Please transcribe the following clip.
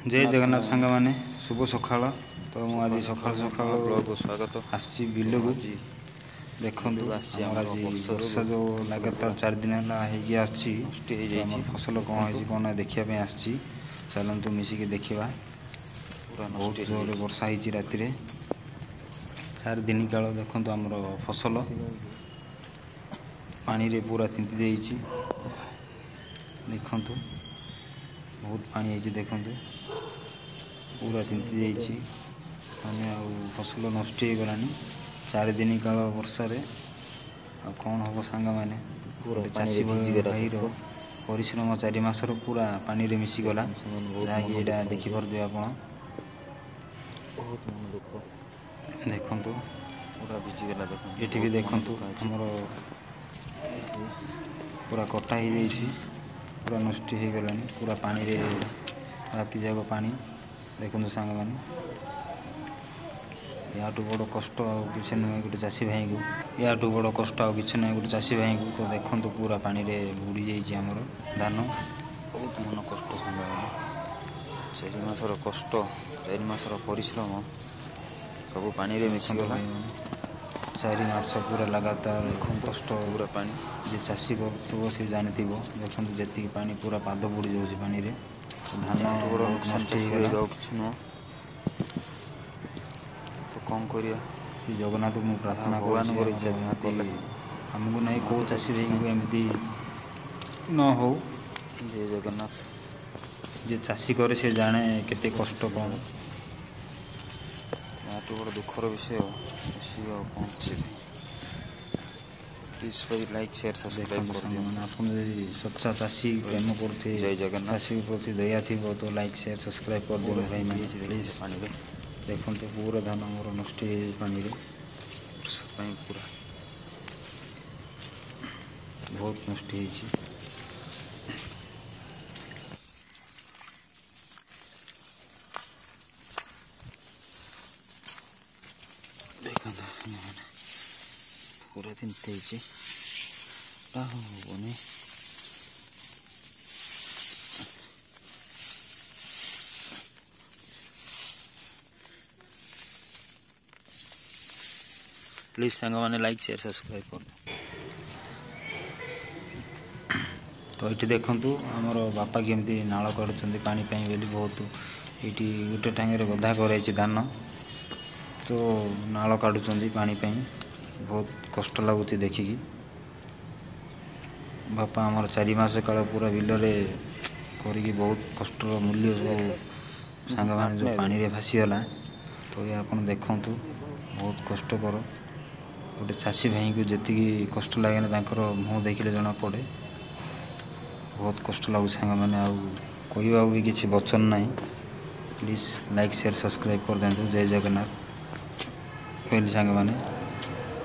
जय जगन्नाथ सांग मैंने शुभ सकाल। तो मुझे सकाल सकाल स्वागत आसी बिल को देखो आज वर्षा जो लगातार 4 दिन है फसल कौन कौन देखा चलतु मिसिक देखा। बहुत जोर वर्षा होती राति 4 दिन काल देखु आमर फसल पानी रे पूरा तिंति जाइए। देखु बहुत पानी है देखु पूरा तिंति जाइए मैंने फसल नष्ट हो गलानी 4 दिन काल वर्षा कौन हम सांग मैंने चाषी भाई परिश्रम 4 मासर पूरा पानी रे मिसीगला जहाँकि यहाँ देखिपे आप देखु ये भी देखु आमर पूरा कटा हो जाइए पूरा नष्ट हो गलानी पूरा पानी रे राति जाक पानी देखु सांग मैंने या बड़ कष्ट कि नुहे गोटे चाषी भाई को या बड़ कष्ट कि नुहे गोटे चाषी भाई को। तो देखो पूरा पानी रे बुड़ी जाइए आमर धान बहुत मन कष्ट सांग 4 मासर कष्ट 4 मासर परिश्रम सब पानी रे मिसीगला। 4 मास पूरा लगातार कष्ट पूरा पानी जे चाषी कर सी जानी देखो जी पानी पूरा पाद बुड़ी जाऊँगी पानी रे धान नष्ट हो तो कौन करिया जगन्नाथ को प्रार्थना कर आमको नहीं कौ चाषी भाई एमती न हो। जय जगन्नाथ जे चाषी करे से जाने केते कष्ट कौन बड़ दुखर विषय प्लीज भाई लाइक शेयर सब्सक्राइब कर दियो। आपन सच्चा चाषी प्रेम करते जय जगन्नाथ चाषी प्रति दया थी तो लाइक शेयर सब्सक्राइब कर दियो भाई मैंने प्लीज। पानी रे देखो पूरा धान मोर नष्ट हो पानी रे पूरा बहुत नष्ट हो देखो पूरा दिन होनी प्लीज सांग मैंने लाइक शेयर सब्सक्राइब कर। तो ये देखु आमर बापा केमती नाल कर पानी बोली बहुत ये गोटे टांगे गधा कर धान तो नाल काटुंच पानी बहुत कष्ट लगुच देखिकी। बापा आमर 4 मास काल पूरा बिलरे करी बहुत कष्टर मूल्य सब सांग मैंने जो पानी रे भासीगला। तो ये आप देखु बहुत कष्टकर गोटे चाषी भाई को जी कष्ट लगे मुँह देखिले जना पड़े बहुत कष्ट लगुच सांग मैंने कहवा भी किसी वचन ना। प्लीज लाइक शेयर सब्सक्राइब कर दिखाँ। जय जगन्नाथ कहली सांग मैंने।